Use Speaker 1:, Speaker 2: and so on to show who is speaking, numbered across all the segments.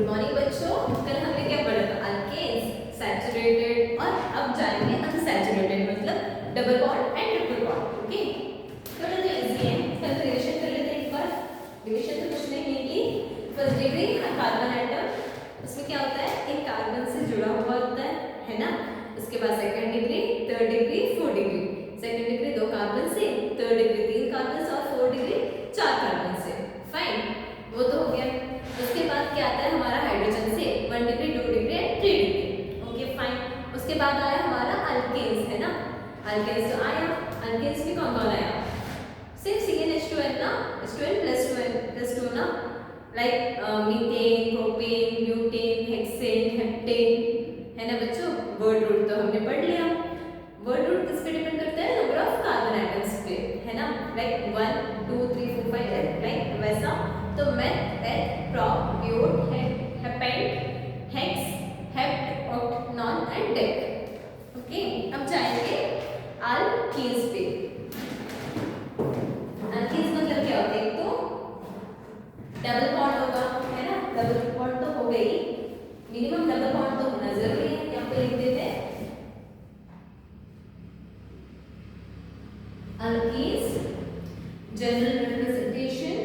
Speaker 1: Good morning बच्चों। कल हमने क्या पढ़ा था? अल्केन्स, सैचुरेटेड और अब जाएंगे अनसैचुरेटेड मतलब double bond and triple bond. Okay, थोड़ा तो इजी है। कल रिलेशन कर लेते हैं एक बार। रिलेशन तो कुछ नहीं है कि फर्स्ट डिग्री कार्बन एटम, उसमें क्या होता है, एक कार्बन से जुड़ा हुआ होता है ना। उसके बाद second degree, third degree, fourth degree. Second degree 2 carbon से, थर्ड डिग्री 3 कार्बन से और फोर्थ डिग्री 4 कार्बन से। फाइन, वो तो हो गया। उसके बाद क्या आता है हमारा हाइड्रोजन से 1 degree, 2 degree and 3 degree. Okay fine. उसके बाद आया हमारा अल्केन्स, है ना। अल्केन्स तो आया। अल्केन्स में कौन कौन आया? सिर्फ CnH2n ना, H2n+2 ना, like methane, propane, butane, hexane, heptane, है ना बच्चों। वर्ड रूट तो हमने पढ़ लिया। वर्ड रूट किस पे डिपेंड करता है? नंबर ऑफ कार्बन एटम्स पे, है ना। लाइक 1 2 3 4 5 लाइक वैसा। तो meth, eth, prop, but, pent, hex, hept, oct, non and dec. Okay, अब जाएंगे अल्कीन्स पे। अल्कीन्स मतलब क्या होता है? एक तो डबल बॉन्ड होगा, है ना। डबल बॉन्ड तो हो गई, मिनिमम डबल बॉन्ड तो होना जरूरी है। यहाँ पे लिख देते हैं अल्कीन्स जनरल रिप्रेजेंटेशन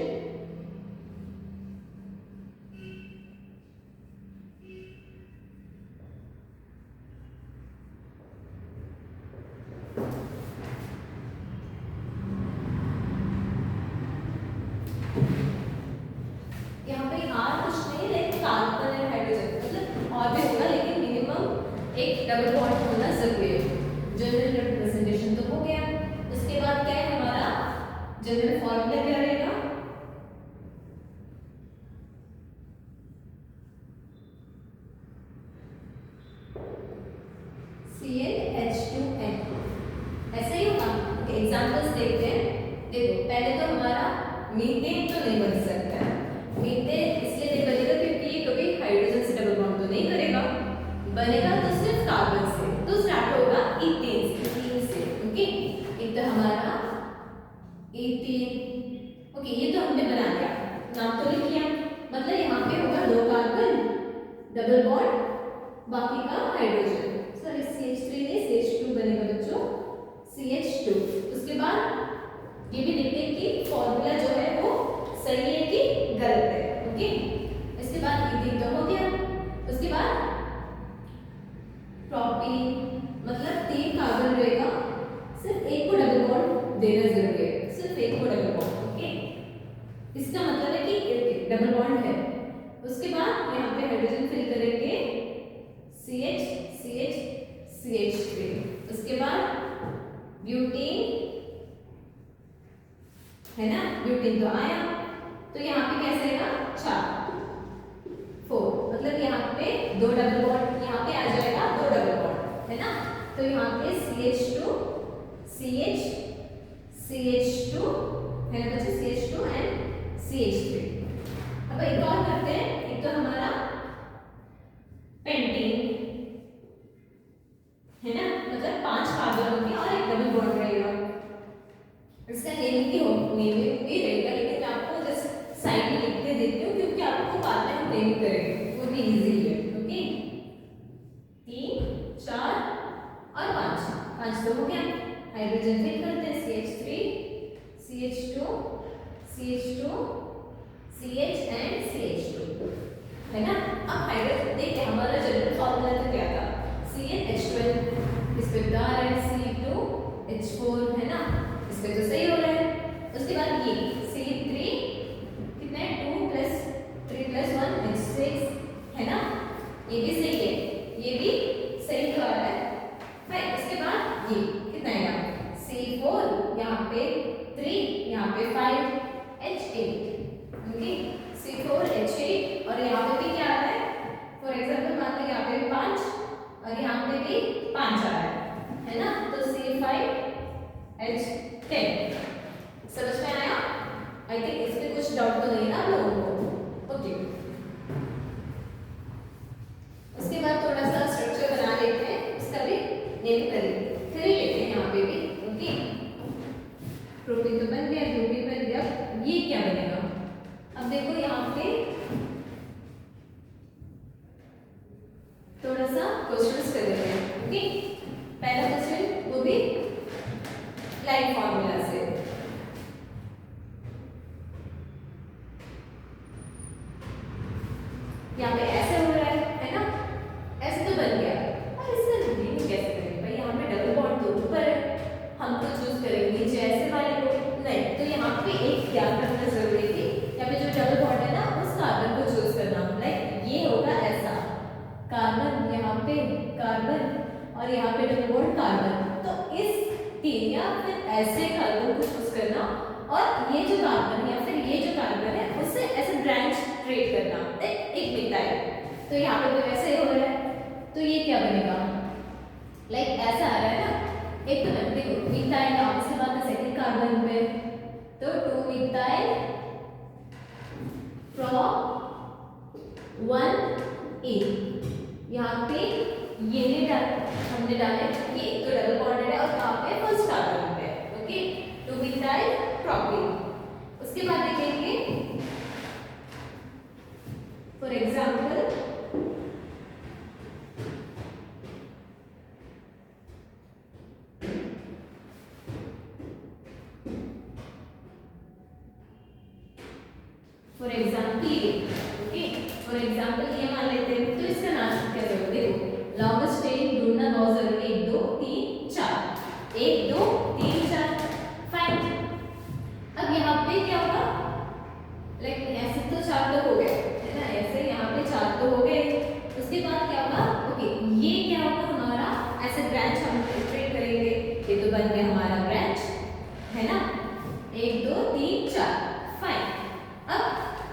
Speaker 1: यहाँ पे आर कुछ नहीं, लाइक कार्बन एंड हाइड्रोजन मतलब और भी होगा, लेकिन मिनिमम एक डबल बॉन्ड होना जरूरी है। जनरल रिप्रेजेंटेशन तो हो गया। उसके बाद क्या है हमारा जनरल फॉर्मूला? क्या रहेगा? CnH2n, ऐसा ही होगा। एग्जांपल्स देखते हैं। देखो, पहले तो हमारा मीथेन तो नहीं बन सकता है। मीथेन इसलिए नहीं बनेगा क्योंकि ये कभी हाइड्रोजन से डबल बॉन्ड तो नहीं करेगा, बनेगा तो सिर्फ कार्बन से। तो स्टार्ट होगा इथेन से। ओके, एक तो हमारा इथेन। ओके, ये तो हमने बना लिया, नाम तो लिख लिया। मतलब यहाँ पे होगा 2 कार्बन, डबल बॉन्ड, बाकी का हाइड्रोजन। सॉरी, CH3 नहीं, CH2 बनेगा बच्चों, CH2। उसके बाद ये भी देखते हैं कि फॉर्मूला जो है वो सही है कि गलत है। ओके, इसके बाद इथेन तो हो गया। उसके बाद प्रोपेन मतलब 3 कार्बन रहेगा, सिर्फ एक को डबल बॉन्ड देना जरूरी है, सिर्फ एक को डबल बॉन्ड। ओके, इसका मतलब है कि डबल बॉन्ड है। उसके बाद यहाँ पे हाइड्रोजन फिल करेंगे CH CH CH3। उसके बाद ब्यूटेन, है ना। ब्यूटेन तो आया, तो यहाँ पे कैसे रहेगा? 4 मतलब यहाँ पे 2 डबल बॉन्ड, यहाँ पे आ जाएगा 2 डबल बॉन्ड, है ना। तो यहाँ पे CH2 CH CH2, है ना बच्चे, CH2 एंड CH3। अब एक और करते हैं। एक तो हमारा पेंटेन, है ना, मतलब 5 कार्बन होंगे और एक डबल बॉन्ड रहेगा। इसका नेम भी रहेगा, लेकिन मैं आपको जस्ट साइड में लिख के देती हूँ क्योंकि आपको बाद में हम नेम करेंगे, वो भी इजी है। ओके, 3 4 और 5 तो हो गया। हाइड्रोजन फिल करते हैं CH3 CH2 CH2 CH and CH2, है ना। अब हाइड्रोजन देखिए, हमारा जनरल फॉर्मूला तो क्या था? CnH2n, इस पे बता रहा है C2H4, है ना, इस पे तो सही हो रहा है। उसके बाद ये C3 कितना है? 2 + 3 + 1 H6, है ना, ये भी सही है, ये भी सही तो आ रहा है। फाइन। उसके बाद ये कितना आएगा? C4, यहाँ पे 3, यहाँ पे 5 H8। ओके, C4H8 और यहाँ पे भी क्या आ रहा है? फॉर एग्जाम्पल मान लो यहाँ पे भी 5 और यहाँ पे भी 5 आ रहा है ना। तो C5H10। समझ में आया? आई थिंक इसमें कुछ डाउट तो नहीं ना आप लोगों को? ओके, उसके बाद थोड़ा सा स्ट्रक्चर बना लेते हैं, उसका भी नेम कर लेते हैं यहाँ पे भी। ओके, प्रोटीन तो बन गया, ब्यूटेन बन गया, ये क्या बनेगा? अब देखो यहाँ पे क्वेश्चंस कर लेते हैं। ओके, पहला क्वेश्चन वो भी लाइन फॉर्मूला से। यहाँ पे ऐसे हो रहा है ना, ऐसे तो बन गया, और इसका रीडिंग कैसे करेंगे भाई? यहाँ पे डबल बॉन्ड तो ऊपर है, हम तो चूज करेंगे नीचे ऐसे वाले को, नहीं तो यहाँ पे एक ध्यान रखना जरूरी थी, यहाँ पे जो डबल बॉन्ड है ना उस कार्बन को चूज करना, लाइक ये होगा ऐसा कार्बन, यहाँ पे कार्बन और यहाँ पे डबल बॉन्ड कार्बन, तो इस तीन या फिर ऐसे कार्बन को चूज करना, और ये जो कार्बन या फिर ये जो कार्बन है उससे ऐसे ब्रांच क्रिएट करना, एक मिथाइल। तो यहाँ पे तो वैसे हो रहा है, तो ये क्या बनेगा, लाइक ऐसा आ रहा है ना, एक तो देखो मिथाइल और उसके बाद सेकंड कार्बन पे, तो 2 मिथाइल फ्रॉम 1 ए, यहाँ पे ये नहीं हमने डाले, ये एक तो डबल बॉन्डेड है और यहाँ पे फर्स्ट कार्बन पे, ओके, 2 मिथाइल प्रोपिल। उसके बाद देखेंगे फॉर एग्जाम्पल ये मान लेते हैं, तो इसका नाम कैसे होगा, देखो लॉन्गेस्ट चेन ढूंढना बहुत जरूरी है, 1 2 3 4, 1 2 3 4, फाइन। अब यहाँ पे क्या होगा, लाइक ऐसे तो 4 तो हो गए है ना, ऐसे यहाँ पे 4 तो हो गए, उसके बाद क्या होगा, ओके ये क्या होगा हमारा, ऐसे ब्रांच हम क्रिएट करेंगे, ये तो बन गया हमारा ब्रांच है ना, 1 2 3 4, फाइन। अब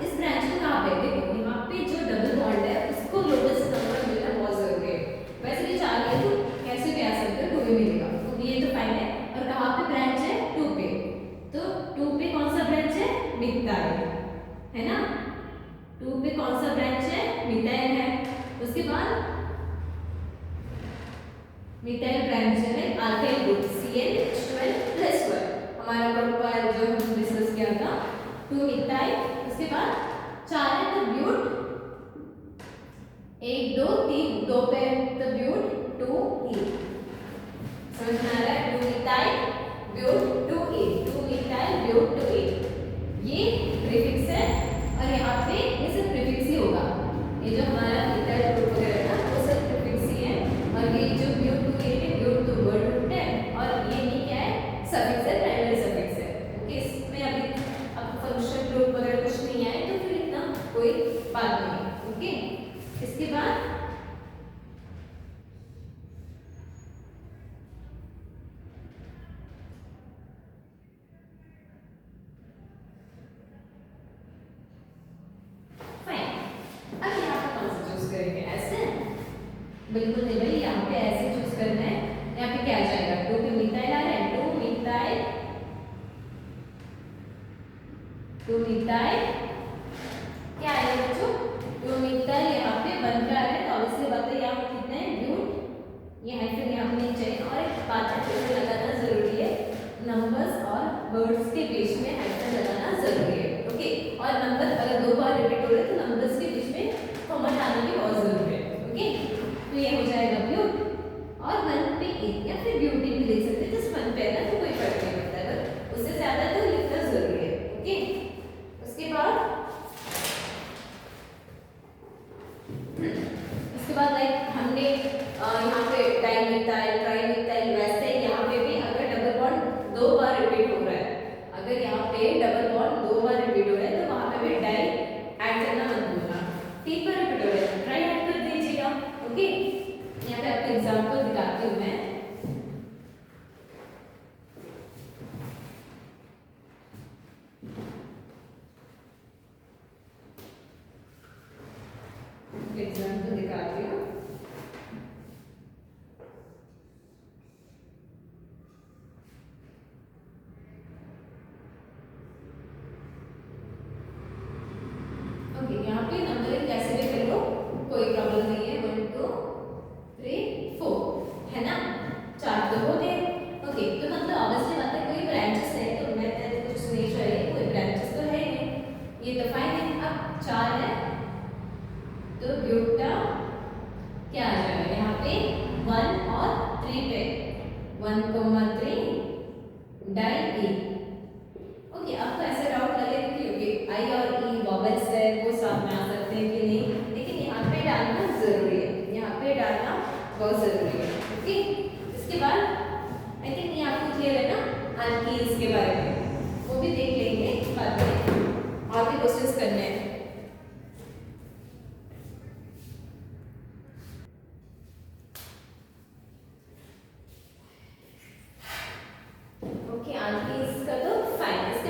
Speaker 1: इस ब्रांच को कहाँ पे, देखो यहाँ पे जो डबल बॉन्ड है उसको लोटेस्ट नंबर मिलना बहुत जरूरी है, वैसे भी 4 है तो कैसे भी आ सकते हो, 2 भी मिलेगा, तो ये तो फाइन है। और कहाँ पे ब्रांच है, 2 पे, तो 2 पे कौन सा ब्रांच है, मिथाइल है ना, 2 पे कौन सा ब्रांच है, मिथाइल है। उसके बाद मिथाइल ब्रांच है अल्काइल ग्रुप CnH12+1, हमारा प्रोपाइल जो हम डिस्कस किया था, 2 मिथाइल, उसके बाद 4 है तो ब्यूट, 1 2 3, 2 पे तो ब्यूट 2E, समझ में आ रहा है, 2 मिथाइल ब्यूट 2E, 2 मिथाइल ब्यूट 2E, ये प्रीफिक्स है, और यहाँ पे ये सिर्फ प्रीफिक्स ही होगा, ये जो हमारा मिथाइल ग्रुप वगैरह है ना वो सिर्फ प्रीफिक्स ही है, और ये जो ब्यूट 2E है, ब्यूट तो वर्ड रूट है, और ये नहीं क्या है, सफिक्स है, प्राइमरी सफिक्स है, ओके। इसमें अभी अब फंक्शन ग्रुप वगैरह कुछ नहीं आए तो फिर इतना कोई बात नहीं, ओके। इसके बाद बिल्कुल नहीं भाई, यहाँ पे ऐसे चूज करना है, यहाँ पे क्या आ जाएगा, 2 पे मिथाइल आ रहा है, 2 मिथाइल क्या आएगा बच्चों, 2 मिथाइल यहाँ पे बनकर आ रहा है, तो ऑब्वियसली बात है यहाँ पे कितने हैं, ब्यूट, ये हाइफन यहाँ पे नहीं चाहिए, और एक बात है लगाना जरूरी है, नंबर्स और वर्ड्स के बीच में हाइफन लगाना जरूरी है, ओके। और नंबर अगर 2 बार रिपीट हो रहे तो नंबर्स के बीच में कॉमा डालना भी बहुत जरूरी है, ओके। तो ये हो जाएगा ब्यूट, और 1 पे ए या फिर ब्यूटी भी लिख सकते हैं, जस्ट 1 पे है ना तो कोई फर्क नहीं पड़ता, अगर उससे ज्यादा तो लिखना जरूरी है, ओके। उसके बाद लाइक हमने यहाँ पे डाइमिथाइल ट्राइमिथाइल, वैसे यहाँ पे भी अगर डबल बॉन्ड 2 बार रिपीट हो रहा है, अगर यहाँ पे डबल बॉन्ड 2 बार रिपीट हो रहा है तो वहाँ पे भी डाई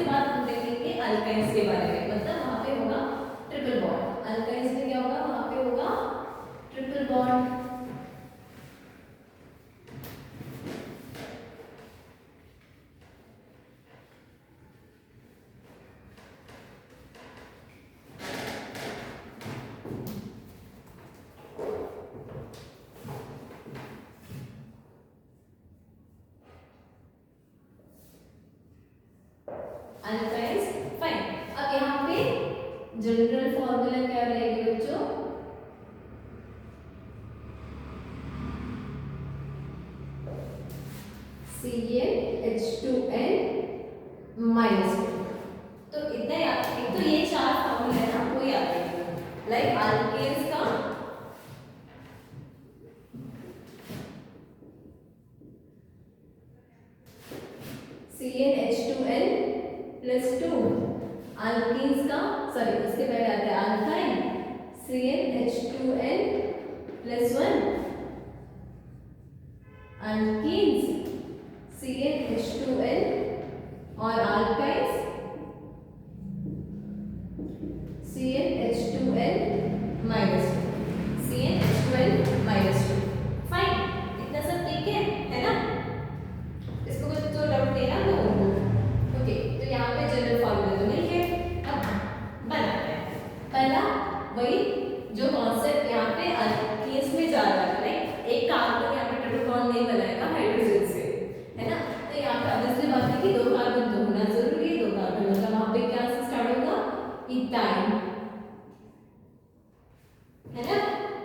Speaker 1: उसके बाद हम देखेंगे अल्काइंस के बारे में, मतलब वहां पे होगा ट्रिपल बॉन्ड। अल्काइंस में क्या होगा, वहां पे होगा ट्रिपल बॉन्ड। Alkynes fine. अब यहाँ पे जनरल फॉर्मूला क्या रहेगी बच्चों, CnH2n माइनस। तो इतना याद, एक तो ये चार फॉर्मूले है ना वो याद रखिएगा। लाइक अल्केन्स का CnH2n + 2, अल्कीन्स का सॉरी उसके पहले आता है अल्काइन CnH2n + 1, अल्कीन्स CnH2n और अल्काइन्स CnH2n -2, CnH2n -2। फाइन, इतना सब ठीक है ना? इसको कुछ तो डाउट नहीं ना लोगों को? ओके, तो यहाँ पे जनरल फॉर्मूला तो मिल गए। अब बनाते हैं पहला वही जो कॉन्सेप्ट यहाँ पे केस में जा रहा है, राइट? एक कार्बन यहाँ पे ट्रिपल बॉन्ड नहीं बनाएगा हाइड्रोजन से, है ना? तो यहाँ पे ऑब्वियसली बात है कि दो कार्बन तो होना जरूरी है। दो कार्बन मतलब वहां पे क्या से स्टार्ट होगा, इथाइन, है ना?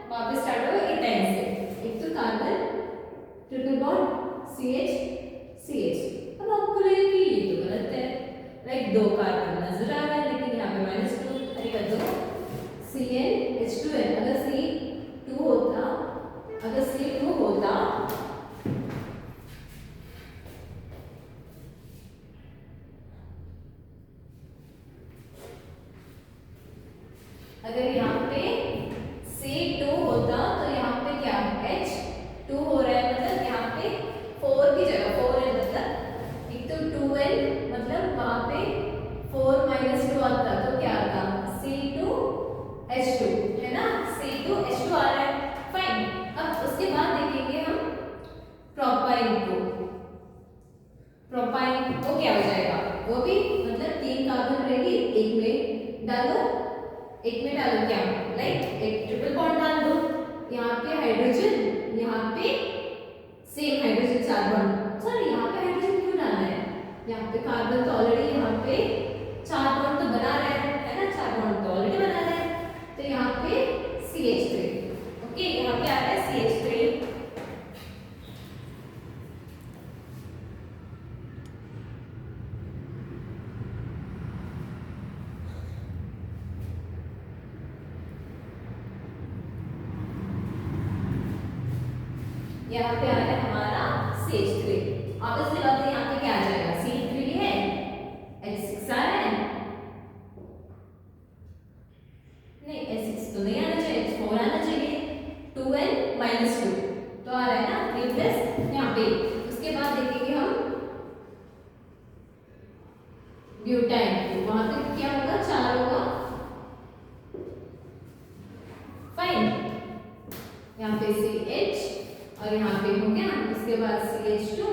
Speaker 1: वहां पे स्टार्ट होगा इथाइन से। एक तो carbon triple bond CH CH। अब आपको लगेगा कि ये तो गलत है, लाइक दो कार्बन नजर आ रहा है लेकिन यहाँ पे -2। अरे कर दो CnH2n, अगर C2 होता, अगर C2 होता अगर यहाँ पे C2 होता तो यहाँ पे क्या H2 हो रहा है, मतलब यहाँ पे 4 की जगह 4 है, मतलब एक तो 2n मतलब वहां पे 4 - 2 आता तो क्या आता C2H2, है ना? C2H2 आ रहा है। फाइन, अब उसके बाद देखेंगे हम प्रोपाइन को। प्रोपाइन वो क्या हो जाएगा, वो भी मतलब 3 कार्बन रहेगी, एक में डालो क्या, लाइक एक ट्रिपल बॉन्ड डाल दो, यहाँ पे हाइड्रोजन, यहाँ पे सेम हाइड्रोजन 4 बॉन्ड। सॉरी यहाँ पे हाइड्रोजन क्यों डालना है, यहाँ पे कार्बन तो ऑलरेडी यहाँ पे 4 बॉन्ड तो बना रहा है ना? 4 बॉन्ड तो ऑलरेडी बना रहा है, तो यहाँ पे CH3। ओके, यहाँ पे आ रहा है CH3। यहाँ पे आ रहा है हमारा CH3। ऑब्वियसली बात है यहाँ पे क्या आ जाएगा, C3 है, H6 आ रहा है, नहीं H6 तो नहीं आना चाहिए, H4 आना चाहिए, 2n - 2 तो आ रहा है ना 3 प्लस यहाँ पे। उसके बाद देखेंगे हम ब्यूटाइन, वहां पे क्या होगा, 4 होगा। फाइन, यहाँ पे CH और यहाँ पे हो गया, उसके बाद CH2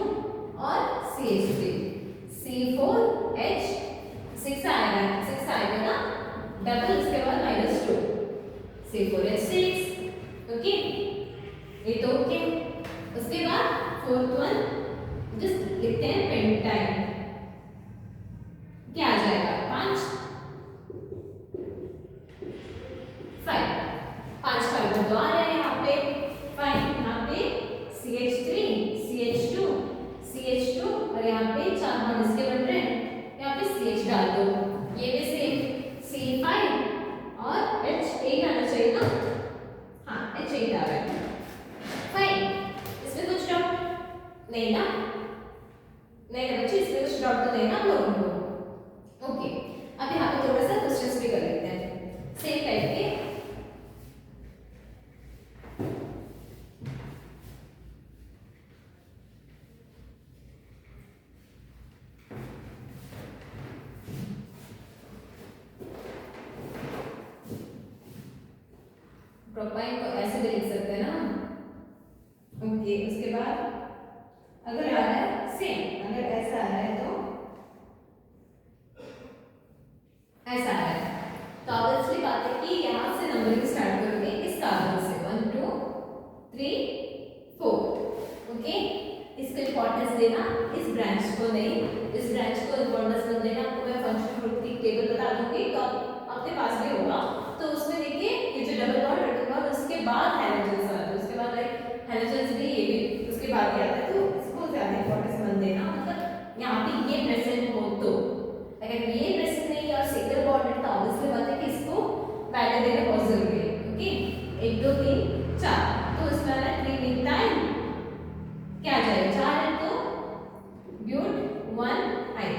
Speaker 1: और CH3, C4H6 आएगा, 6 आएगा ना डबल, उसके बाद -2 C4H6। ओके, ये तो ओके। उसके बाद फोर्थ वन जस्ट लिखते हैं पेंटाइन, क्या आ जाएगा 5 कार्बन तो आ रहे हैं यहाँ पे। फाइन, यहाँ पे CH3 CH2 CH2 और यहाँ पे 4 बॉन्ड इसके बन रहे हैं, प्रोपाइन को ऐसे भी लिख सकते हैं ना। ओके, उसके बाद अगर आ रहा है सेम, अगर ऐसा आ रहा है तो ऐसा आ रहा है, तो आप इसलिए बात है कि यहाँ से नंबरिंग स्टार्ट करोगे इस कार्बन से 1 2 3 4। ओके, इसको इंपॉर्टेंस देना, इस ब्रांच को नहीं, इस ब्रांच को इंपॉर्टेंस मत देना। आपको मैं फंक्शन ग्रुप की टेबल बता दूंगी तो आपके पास भी होगा, तो उसमें देखिए ये जो डबल बॉन्ड ट्रिपल बॉन्ड उसके बाद हैलोजेंस आते हैं, उसके बाद लाइक हैलोजेंस भी ये भी उसके बाद ही आता है, तो इसको ज्यादा इंपॉर्टेंस मत देना। मतलब यहाँ पे ये प्रेजेंट हो तो, अगर ये प्रेजेंट नहीं और सिंगल बॉन्ड है तो ऑब्वियसली बात है कि इसको वैल्यू देना बहुत जरूरी है। ओके, 1 2 3 4, तो इसमें आ रहा है 3 मिथाइल, क्या आ जाएगा 4 है तो ब्यूट 1 आई,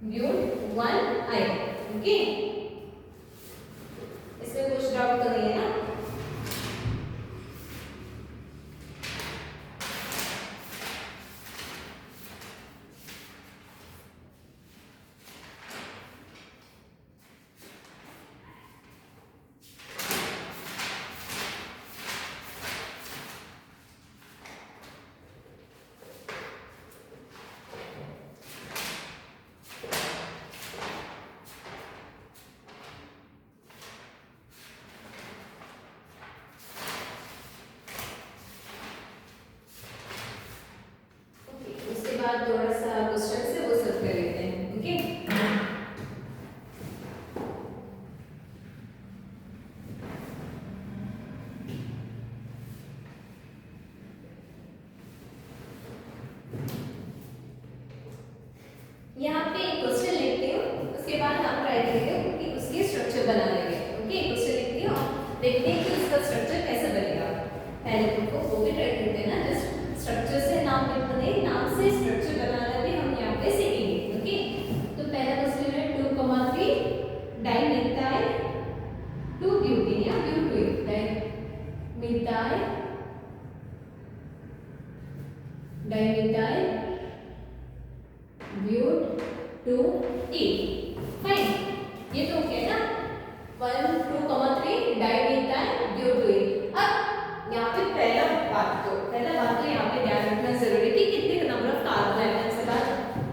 Speaker 1: ब्यूट 1 आई। ओके, इसमें कुछ डाउट तो नहीं है ना? थोड़ा सा क्वेश्चन से वो सब कर लेते हैं। ओके, यहाँ पे एक क्वेश्चन लिखती हूँ, उसके बाद हम ट्राई करेंगे कि उसकी स्ट्रक्चर बना लेंगे। ओके, क्वेश्चन लिखती हूँ, देखते हैं कि उसका स्ट्रक्चर कैसे बनेगा। पहले तो वो भी ट्राई करते हैं ना, जस्ट स्ट्रक्चर से नाम लिखना नहीं, नाम से स्ट्रक्चर बनाना भी हम यहाँ पे सीखेंगे। ओके, तो पहला क्वेश्चन है 2,3 डाइमिथाइल 2 ब्यूटेन या ब्यूटेन, डाइमिथाइल ब्यूट 2 फाइन, ये तो क्या है ना 1 2,3 डाइमिथाइल ब्यूटेन। अब यहाँ पे पहला बात तो यहाँ पे ध्यान रखना जरूरी है कि कितने नंबर ऑफ कार्बन आइटम्स के बाद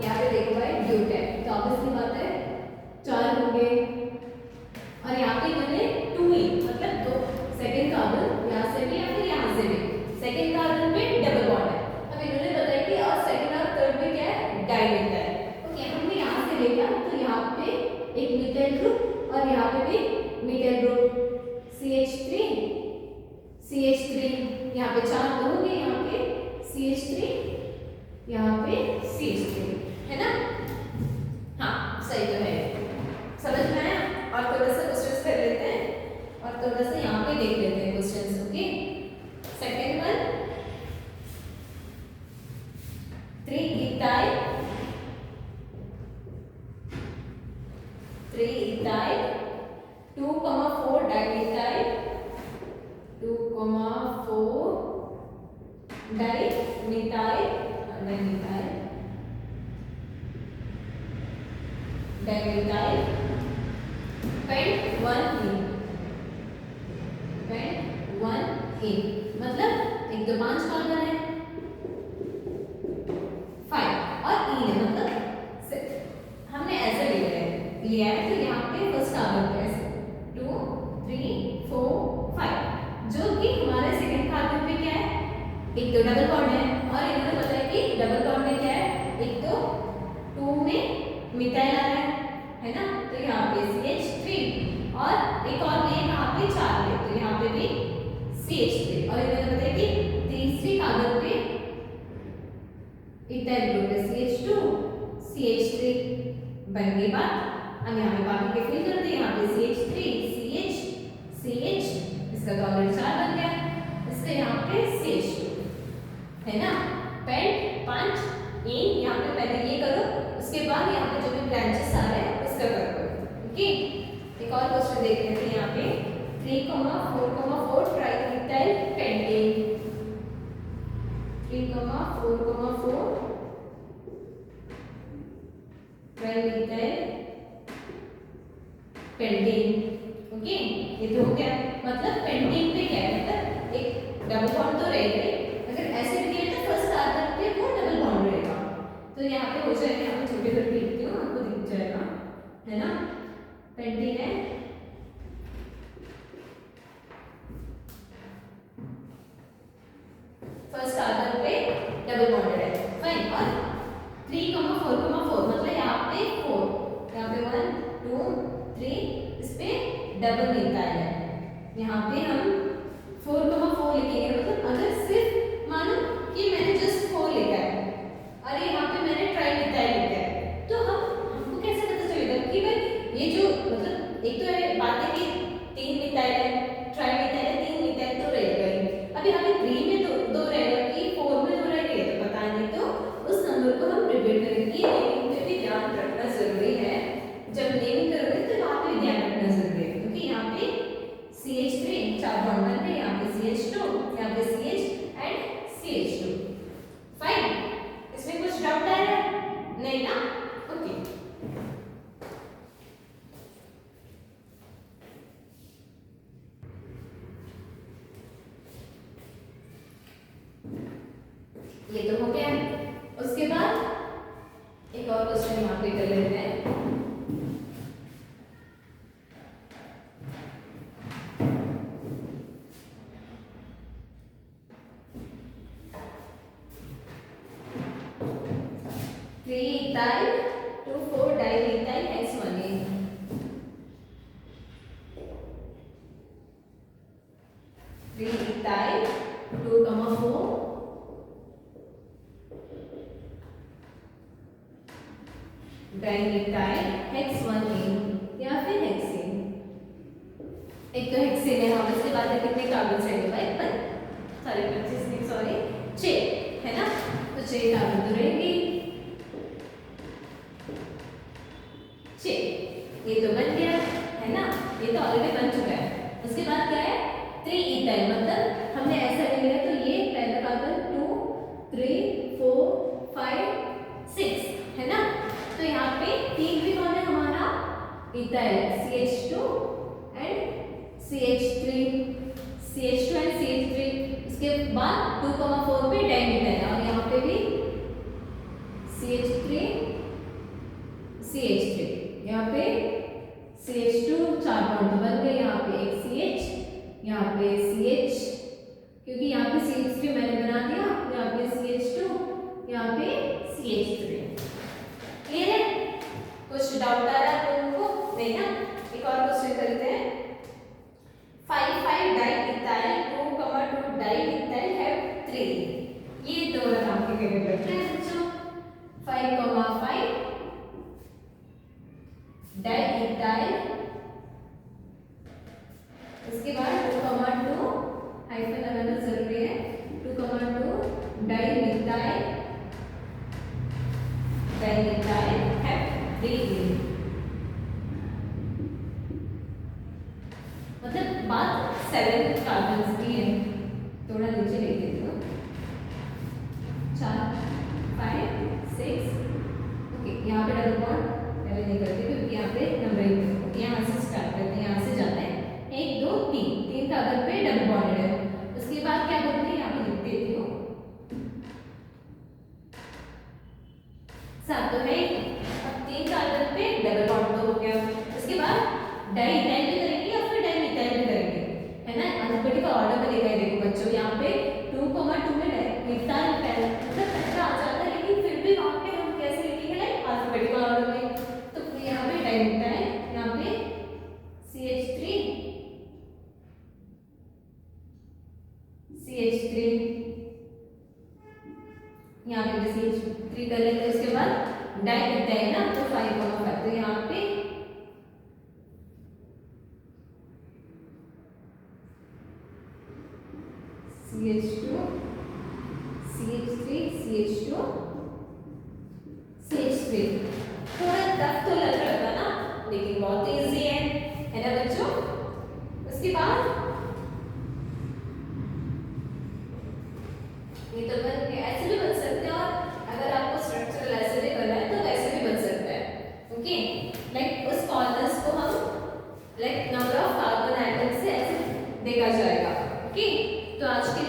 Speaker 1: यहाँ पे देखो भाई ब्यूटेन, तो ऑब्वियसली बात है 4 होंगे, और यहाँ पे मैंने 2 ही मतलब दो सेकंड कार्बन यहाँ से भी या फिर यहाँ से भी, सेकंड कार्बन पे डबल बॉन्ड है। अब इन्होंने बताया कि और सेकंड और थर्ड में क्या है डाइमिथाइल। ओके, हमने यहाँ से देखा तो यहाँ पे एक मिथाइल ग्रुप और यहाँ पे भी मिथाइल ग्रुप CH3 यहाँ पे 4 तो होंगे, यहाँ पे CH3 यहाँ पे CH3 है ना। हाँ सही तो है, समझ में आया। और थोड़ा सा क्वेश्चंस कर लेते हैं और थोड़ा सा यहाँ पे देख लेते हैं questions. Okay, second one 3 ethyl 2,4 dimethyl 2,4 dimethyl pent 1 मतलब 1 2 5 कार्बन है, 5 और E है, मतलब हमने ऐसे लिया है तो यहाँ पे फर्स्ट कार्बन पे ऐसे 2 3 4 5, जो कि हमारे सेकंड कार्बन पे क्या है, एक तो डबल बॉन्ड है, और इन्होंने बताया कि डबल बॉन्ड में क्या है, एक तो 2 में मिथाइल आ रहा है ना, तो यहाँ पे CH3 और एक और ये यहाँ पे 4 है तो यहाँ पे भी CH3, और इन्होंने बताया कि तीसरी कार्बन पे इथाइल ग्रुप है CH2 CH3 बन गई बात। अब यहाँ पे बाकी के फिल कर दिए, यहाँ पे CH3 CH इसका तो ऑलरेडी 4 बन गया, इसका यहाँ पे CH2 है ना। पेंट 5 इन, यहाँ पे पहले ये करो, उसके बाद यहाँ पे जो भी ब्रांचेस आ रहे हैं उसका करो। ओके, एक और क्वेश्चन देख लेते हैं यहाँ पे 3,4,4 trimethyl pentane 3,4,4 trimethyl pentane. Okay, ये तो हो गया। मतलब पेंटीन पे क्या है, मतलब एक डबल बॉन्ड तो रहेगा ही, अगर ऐसे भी दिया तो फर्स्ट कार्बन पे वो डबल बॉन्ड रहेगा। तो यहाँ पे हो जाएगा, यहाँ पे छोटे करके लिखती हूँ, आपको दिख जाएगा, है ना। पेंटीन है, फर्स्ट कार्बन पे डबल बॉन्डेड है, फाइन। और 3,4,4 मतलब यहाँ पे 4, यहाँ पे 1 2 3, इस पे डबल मिलता है। यहाँ पे हम 4,4 लिखेंगे, मतलब अगर सिर्फ मानो कि मैंने जस्ट 4 लिखा है और यहाँ पे मैंने ट्राई मिथाइल लिखा है, तो हमको कैसे पता चलेगा कि भाई ये जो मतलब एक तो है बात है कि 3 मिथाइल है, ट्राई मिथाइल है, 3 मिथाइल तो रहेगा ही। अभी हमें 3 में दो रहेगा कि 4 में दो रहेगा, तो पता नहीं, तो उस नंबर को हम रिपीट करेंगे। नेमिंग में भी ध्यान रखना जरूरी है, जब नेमिंग करोगे तो वहाँ पे ध्यान रखना जरूरी है, क्योंकि यहाँ पे CH3 4 बॉन्ड बन रहे हैं, यहाँ पे CH2, यहाँ पे CH एंड CH2, फाइन। इसमें कुछ डाउट आ रहा है? नहीं ना, ओके। ये तो हो गया। उसके बाद एक और क्वेश्चन यहाँ पे कर लेते हैं। ethyl 2,4-dimethyl X1A, 3-ethyl 2,4 dimethyl X1A या फिर हेक्सेन। एक तो हेक्सेन है, हम इसके बाद कितने कार्बन रहेंगे भाई, पर सारे 25 नहीं, सॉरी 6 है ना, तो 6 कार्बन तो रहेंगे, 6, ये तो बन गया है ना, ये तो ऑलरेडी बन चुका है। उसके बाद क्या है, 3-ethyl, मतलब हमने ऐसा ले लिया, तो ये पहला कार्बन 2 3 4 5 6 है ना, तो यहाँ पे 3 भी कौन है हमारा, ethyl CH2 and CH3 and CH3। इसके बाद 2,4 पे डाइमिथाइल, और यहाँ पे भी CH3 यहाँ पे CH2 4 बॉन्ड तो बन गए, यहाँ पे एक CH, यहाँ पे CH, क्योंकि यहाँ पे CH3 मैंने बना दिया, यहाँ पे CH2, यहाँ पे CH3। क्लियर है? कुछ डाउट आ रहा है आप लोगों को? नहीं ना। एक और क्वेश्चन करते हैं। 5,5-dimethyl 2,2-dimethyl have 3। ये तो आपके फेवरेट बैठ रहा है बच्चों। 5,5 डाइमिथाइल, उसके बाद 2,2 हाइफन लगाना जरूरी है, 2,2 डाइमिथाइल है 3। मतलब बात 7 कार्बन की है, थोड़ा नीचे लिख देती हूँ, 4 5 6, ओके। यहाँ पे डबल बॉन्ड पहले नहीं करते क्योंकि यहाँ पे नंबरिंग, यहाँ से स्टार्ट करते हैं, यहाँ से जाते हैं 1 2 3 कार्बन पे डबल बॉन्डेड है। उसके बाद क्या करते हैं, यहाँ पे लिख देती हूँ 7 तो है, अब 3 कार्बन पे डबल बॉन्ड तो हो गया। उसके बाद डाइमिथाइल भी करेंगे या फिर डाइमिथाइल भी करेंगे, है ना, अल्फाबेटिकल ऑर्डर में लिखा है। देखो बच्चों, यहाँ पे 2,2 में डाइमिथाइल पहला आ जाता है, लेकिन फिर भी वहाँ पे हम कैसे लिखेंगे, लाइक अल्फाबेटिकल ऑर्डर में। तो यहाँ पे डाइमिथाइल, यहाँ पे CH3 यहाँ पे भी CH3 कर लेते हैं। उसके बाद डाइमिथाइल ना, तो 5,5, तो यहाँ पे CH2 CH2 CH3। थोड़ा टफ तो लग रहा था ना, लेकिन बहुत इजी है ना बच्चों। उसके बाद ये तो बन गया, ऐसे भी बन सकते हैं, और अगर आपको स्ट्रक्चरल ऐसे भी करना है तो वैसे भी बन सकता है, ओके। लाइक उस कॉर्नर्स को हम like number of carbon atoms आज के